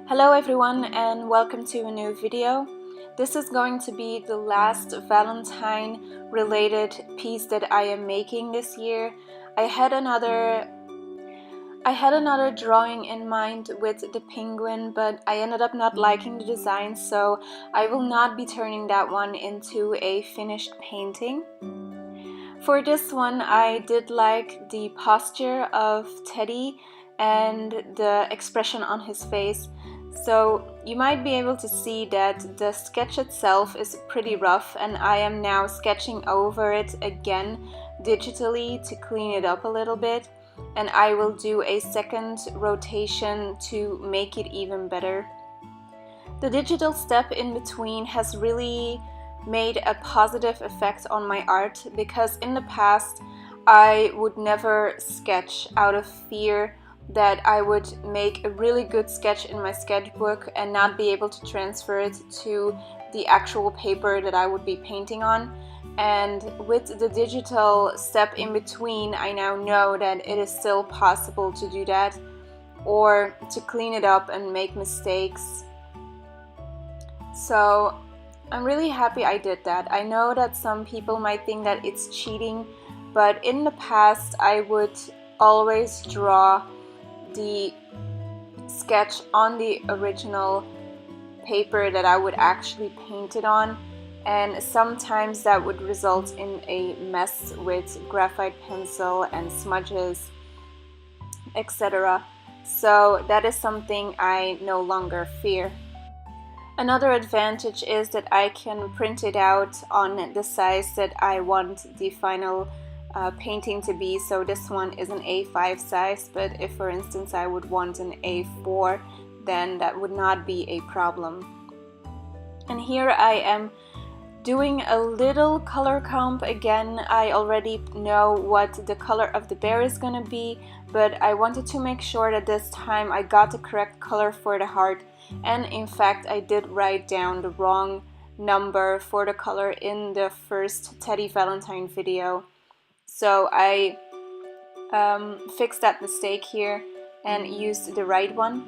Hello everyone and welcome to a new video. This is going to be the last Valentine related piece that I am making this year. I had another drawing in mind with the penguin, but I ended up not liking the design, so I will not be turning that one into a finished painting. For this one, I did like the posture of Teddy and the expression on his face. So you might be able to see that the sketch itself is pretty rough, and I am now sketching over it again digitally to clean it up a little bit, and I will do a second rotation to make it even better. The digital step in between has really made a positive effect on my art, because in the past I would never sketch out of fear that I would make a really good sketch in my sketchbook and not be able to transfer it to the actual paper that I would be painting on. And with the digital step in between, I now know that it is still possible to do that, or to clean it up and make mistakes. So I'm really happy I did that. I know that some people might think that it's cheating, but in the past I would always draw the sketch on the original paper that I would actually paint it on, and sometimes that would result in a mess with graphite pencil and smudges, etc. So that is something I no longer fear. Another advantage is that I can print it out on the size that I want the final painting to be. So this one is an A5 size, but if for instance I would want an A4, then that would not be a problem. And here I am doing a little color comp again. I already know what the color of the bear is gonna be, but I wanted to make sure that this time I got the correct color for the heart. And in fact, I did write down the wrong number for the color in the first Teddy Valentine video. So I fixed that mistake here and used the right one.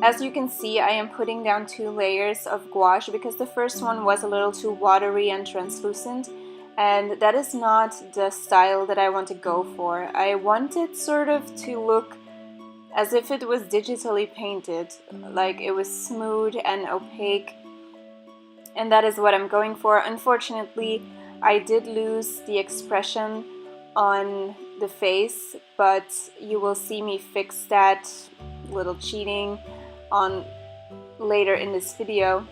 As you can see, I am putting down 2 layers of gouache because the first one was a little too watery and translucent, and that is not the style that I want to go for. I want it sort of to look as if it was digitally painted, like it was smooth and opaque, and that is what I'm going for. Unfortunately, I did lose the expression on the face, but you will see me fix that little cheating on later in this video.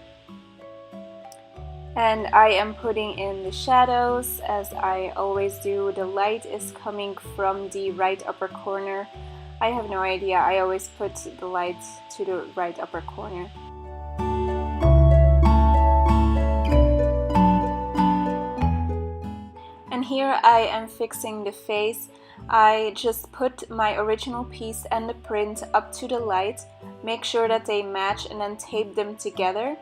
And I am putting in the shadows as I always do. The light is coming from the right upper corner. I have no idea, I always put the light to the right upper corner. And here I am fixing the face. I just put my original piece and the print up to the light, make sure that they match, and then tape them together.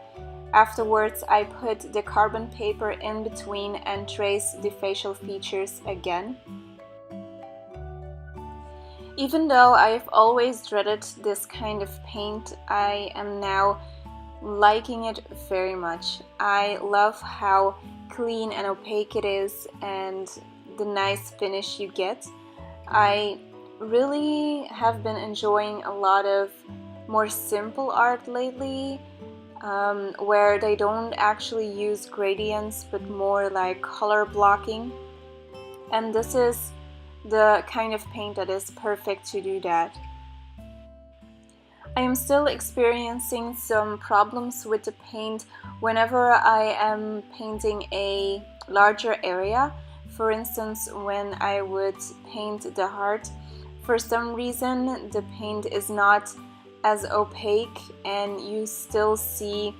Afterwards I put the carbon paper in between and trace the facial features again. Even though I've always dreaded this kind of paint, I am now liking it very much. I love how clean and opaque it is and the nice finish you get. I really have been enjoying a lot of more simple art lately, where they don't actually use gradients but more like color blocking, and this is the kind of paint that is perfect to do that. I am still experiencing some problems with the paint whenever I am painting a larger area. For instance, when I would paint the heart, for some reason the paint is not as opaque and you still see,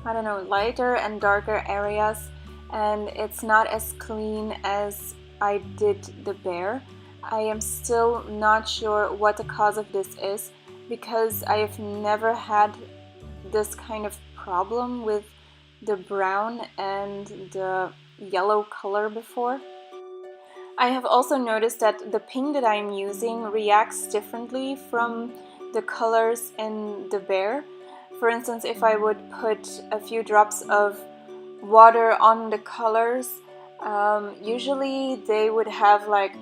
I don't know, lighter and darker areas, and it's not as clean as I did the bear. I am still not sure what the cause of this is, because I have never had this kind of problem with the brown and the yellow color before. I have also noticed that the pink that I'm using reacts differently from the colors in the bear. For instance, if I would put a few drops of water on the colors, usually they would have like,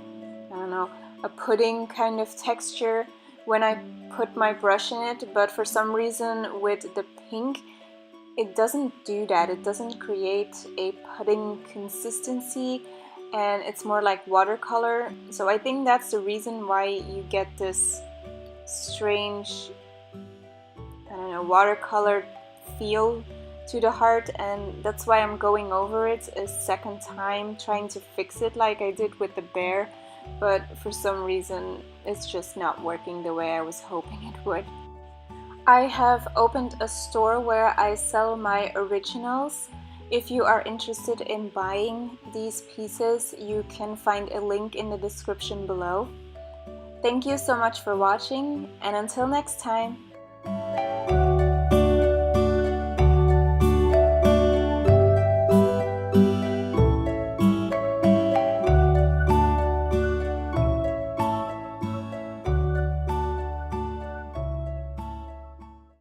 I don't know, a pudding kind of texture when I put my brush in it, but for some reason with the pink it doesn't do that. It doesn't create a pudding consistency, and it's more like watercolor. So I think that's the reason why you get this strange, I don't know, watercolor feel to the heart, and that's why I'm going over it a second time, trying to fix it like I did with the bear, but for some reason it's just not working the way I was hoping it would. I have opened a store where I sell my originals. If you are interested in buying these pieces, you can find a link in the description below. Thank you so much for watching, and until next time!